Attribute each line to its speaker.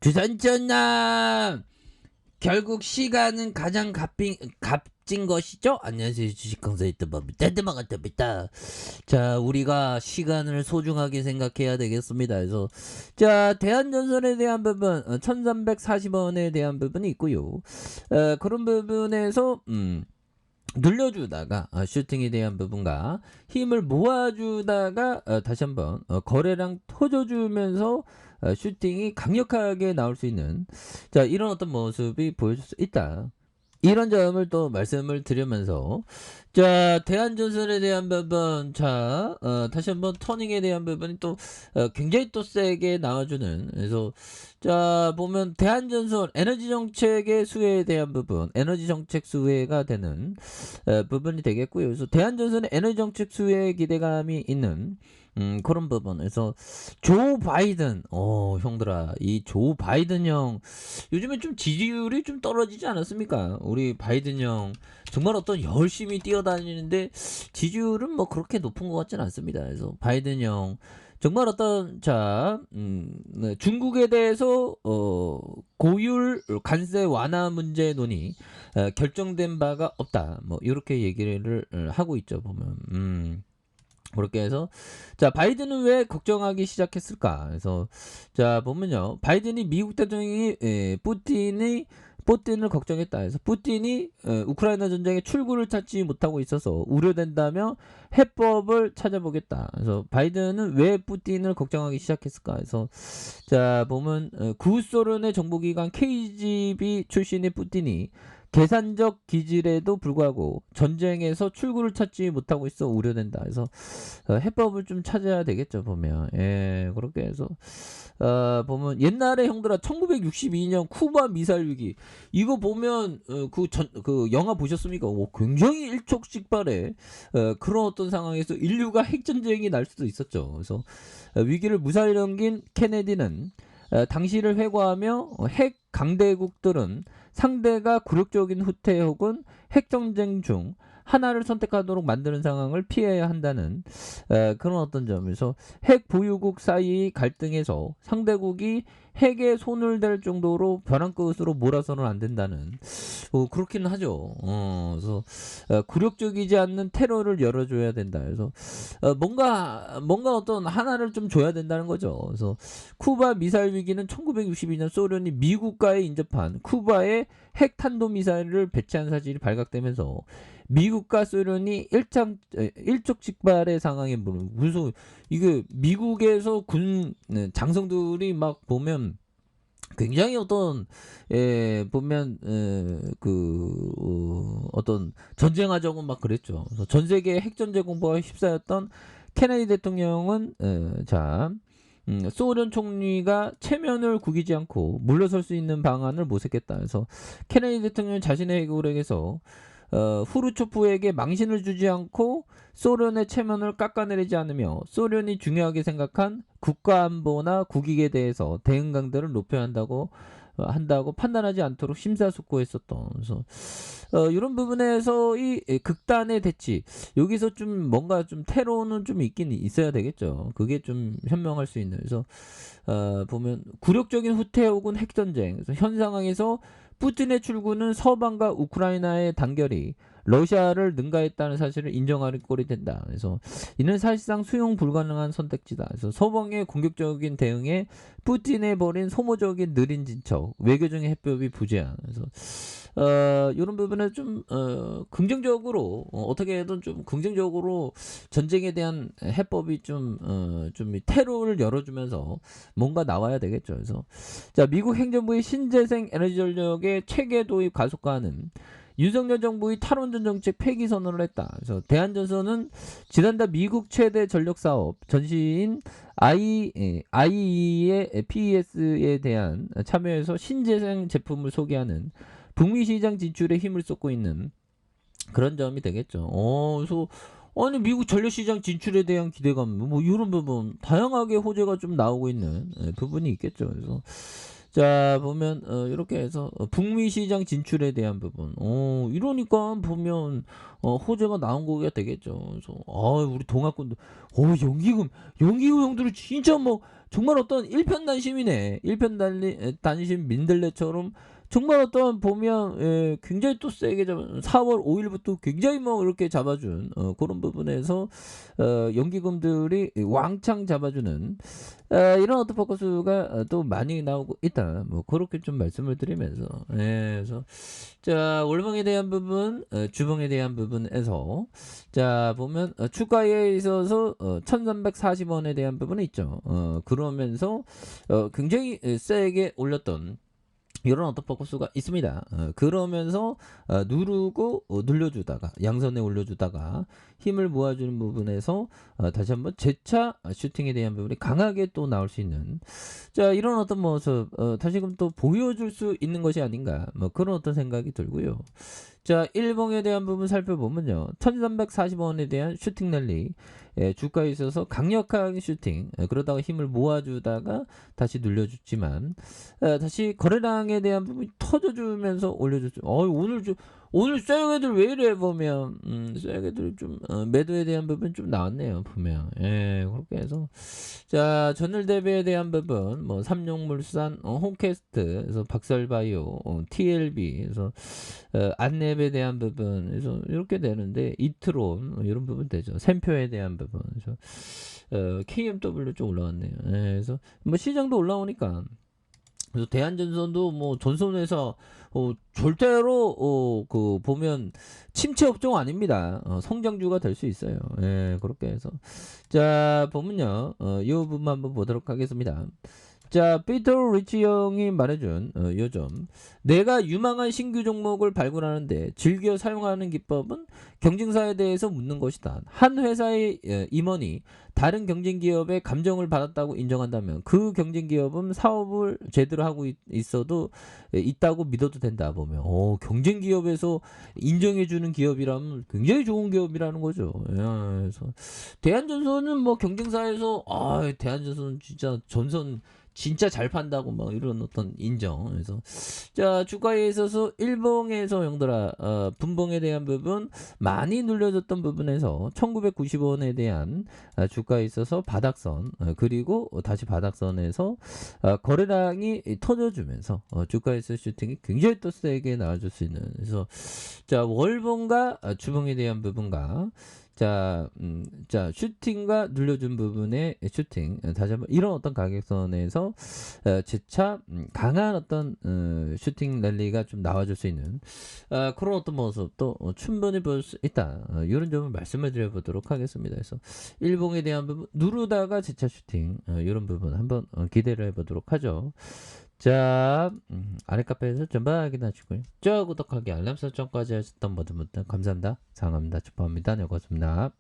Speaker 1: 주산전남 결국 시간은 가장 값진 것이죠. 안녕하세요, 주식강사 이트법입니다. 자, 우리가 시간을 소중하게 생각해야 되겠습니다. 그래서 자, 대한전선에 대한 부분 1340원에 대한 부분이 있고요. 그런 부분에서 눌려주다가 슈팅에 대한 부분과 힘을 모아주다가 다시 한번 거래량 터져주면서 슈팅이 강력하게 나올 수 있는 자, 이런 어떤 모습이 보여줄 수 있다. 이런 점을 또 말씀을 드리면서 자, 대한전선에 대한 부분 자, 다시 한번 터닝에 대한 부분이 또 굉장히 또 세게 나와주는. 그래서 자, 보면 대한전선 에너지 정책의 수혜에 대한 부분, 에너지 정책 수혜가 되는 부분이 되겠고요. 그래서 대한전선의 에너지 정책 수혜에 기대감이 있는 그런 부분에서 조 바이든 형들아, 이 조 바이든 형 요즘에 좀 지지율이 좀 떨어지지 않았습니까? 우리 바이든 형 정말 어떤 열심히 뛰어다니는데 지지율은 뭐 그렇게 높은 것 같지는 않습니다. 그래서 바이든 형 정말 어떤 자 중국에 대해서 고율 관세 완화 문제 논의 결정된 바가 없다. 뭐 이렇게 얘기를 하고 있죠. 보면 그렇게 해서 자, 바이든은 왜 걱정하기 시작했을까? 그래서 자, 보면요, 바이든이 미국 대통령이 푸틴을 걱정했다. 그래서 푸틴이 우크라이나 전쟁에 출구를 찾지 못하고 있어서 우려된다며 해법을 찾아보겠다. 그래서 바이든은 왜 푸틴을 걱정하기 시작했을까? 그래서 자, 보면 구소련의 정보기관 KGB 출신의 푸틴이 계산적 기질에도 불구하고 전쟁에서 출구를 찾지 못하고 있어 우려된다. 그래서 해법을 좀 찾아야 되겠죠. 보면 그렇게 해서 보면 옛날에 형들아 1962년 쿠바 미사일 위기 이거 보면 그 영화 보셨습니까? 굉장히 일촉즉발의 그런 어떤 상황에서 인류가 핵전쟁이 날 수도 있었죠. 그래서 위기를 무사히 넘긴 케네디는 당시를 회고하며 핵 강대국들은 상대가 굴욕적인 후퇴 혹은 핵전쟁 중 하나를 선택하도록 만드는 상황을 피해야 한다는 그런 어떤 점에서 핵 보유국 사이 갈등에서 상대국이 핵에 손을 댈 정도로 벼랑 끝으로 몰아서는 안 된다는 그렇기는 하죠. 그래서 굴욕적이지 않는 테러를 열어줘야 된다. 그래서 뭔가 어떤 하나를 좀 줘야 된다는 거죠. 그래서 쿠바 미사일 위기는 1962년 소련이 미국과에 인접한 쿠바에 핵 탄도 미사일을 배치한 사실이 발각되면서 미국과 소련이 일촉즉발의 상황에 무슨 이게 미국에서 군 장성들이 막 보면 굉장히 어떤 보면 어떤 전쟁하자고 막 그랬죠. 그래서 전 세계 핵전쟁 공포가 휩싸였던 케네디 대통령은 소련 총리가 체면을 구기지 않고 물러설 수 있는 방안을 모색했다. 그래서 케네디 대통령은 자신의 해국에게서 후르초프에게 망신을 주지 않고 소련의 체면을 깎아내리지 않으며 소련이 중요하게 생각한 국가안보나 국익에 대해서 대응 강도를 높여야 한다고 판단하지 않도록 심사숙고했었던. 그래서 이런 부분에서 이 극단의 대치 여기서 좀 뭔가 좀 테러는 좀 있긴 있어야 되겠죠. 그게 좀 현명할 수 있는. 그래서 보면 굴욕적인 후퇴 혹은 핵전쟁. 그래서 현 상황에서 푸틴의 출구는 서방과 우크라이나의 단결이 러시아를 능가했다는 사실을 인정하는 꼴이 된다. 그래서 이는 사실상 수용 불가능한 선택지다. 그래서 서방의 공격적인 대응에 푸틴의 벌인 소모적인 느린 진척, 외교적인 해법이 부재한. 그래서 이런 부분에 좀 긍정적으로 어떻게든 좀 긍정적으로 전쟁에 대한 해법이 좀 테러를 열어주면서 뭔가 나와야 되겠죠. 그래서 자, 미국 행정부의 신재생 에너지 전력의 체계 도입 가속화하는 윤석열 정부의 탈원전 정책 폐기 선언을 했다. 그래서 대한전선은 지난달 미국 최대 전력 사업 전시인 IEE의 PES에 대한 참여해서 신재생 제품을 소개하는 북미 시장 진출에 힘을 쏟고 있는 그런 점이 되겠죠. 그래서 아니 미국 전력 시장 진출에 대한 기대감 뭐 이런 부분 다양하게 호재가 좀 나오고 있는 부분이 있겠죠. 그래서 자 보면 이렇게 해서 북미 시장 진출에 대한 부분 이러니까 보면 호재가 나온 거가 되겠죠. 그래서 우리 동학군들 연기금 형들은 진짜 뭐 정말 어떤 일편단심이네. 일편단심 민들레처럼 정말 어떤 보면 굉장히 또 세게 4월 5일부터 굉장히 뭐 이렇게 잡아준 그런 부분에서 연기금들이 왕창 잡아주는 이런 어토포커스가 또 많이 나오고 있다. 뭐 그렇게 좀 말씀을 드리면서 그래서 자 월봉에 대한 부분, 주봉에 대한 부분에서 자 보면 주가에 있어서 1,340원에 대한 부분이 있죠. 그러면서 굉장히 세게 올렸던 이런 어토포커스가 있습니다. 그러면서 누르고 눌려주다가 양선에 올려주다가 힘을 모아주는 부분에서 다시 한번 재차 슈팅에 대한 부분이 강하게 또 나올 수 있는 자 이런 어떤 모습 다시금 또 보여줄 수 있는 것이 아닌가 뭐 그런 어떤 생각이 들고요. 자 일봉에 대한 부분 살펴보면요. 1340원에 대한 슈팅 랠리 주가에 있어서 강력한 슈팅 그러다가 힘을 모아주다가 다시 눌려줬지만 다시 거래량에 대한 부분이 터져주면서 올려줬죠. 오늘 쇠약애들 왜 이래 보면 쇠약애들 좀 매도에 대한 부분 좀 나왔네요 보면 그렇게 해서 자 전일 대비에 대한 부분 뭐 삼용물산 홈캐스트 그래서 박설바이오 TLB 그래서 안랩에 대한 부분 그래서 이렇게 되는데 이트론 이런 부분 되죠. 샘표에 대한 부분 그래서 KMW 좀 올라왔네요. 그래서 뭐 시장도 올라오니까 그래서 대한전선도 뭐 전선회사 절대로 그 보면 침체 업종 아닙니다. 성장주가 될 수 있어요. 그렇게 해서 자 보면요. 이 부분 한번 보도록 하겠습니다. 자 피터 리치 형이 말해준 요점 내가 유망한 신규 종목을 발굴하는데 즐겨 사용하는 기법은 경쟁사에 대해서 묻는 것이다. 한 회사의 임원이 다른 경쟁기업의 감정을 받았다고 인정한다면 그 경쟁기업은 사업을 제대로 하고 있어도 있다고 믿어도 된다 보면 경쟁기업에서 인정해주는 기업이라면 굉장히 좋은 기업이라는 거죠. 그래서 대한전선은 뭐 경쟁사에서 대한전선 진짜 전선 진짜 잘 판다고 막 이런 어떤 인정. 그래서 자 주가에 있어서 일봉에서 형들아 분봉에 대한 부분 많이 눌려졌던 부분에서 1990원에 대한 주가에 있어서 바닥선 그리고 다시 바닥선에서 거래량이 터져주면서 주가에서 슈팅이 굉장히 또 세게 나와줄 수 있는 그래서 자 월봉과 주봉에 대한 부분과 자 슈팅과 눌려준 부분의 슈팅 다시 한번 이런 어떤 가격선에서 재차 강한 어떤 슈팅 랠리가 좀 나와줄 수 있는 그런 어떤 모습도 충분히 볼 수 있다. 이런 점을 말씀을 드려보도록 하겠습니다. 그래서 일봉에 대한 부분 누르다가 재차 슈팅 이런 부분 한번 기대를 해보도록 하죠. 자 아래 카페에서 전반 확인하시고요. 저 구독하기 알람 설정까지 하셨던 모든 분들 감사합니다. 사랑합니다. 축복합니다. 네 고맙습니다.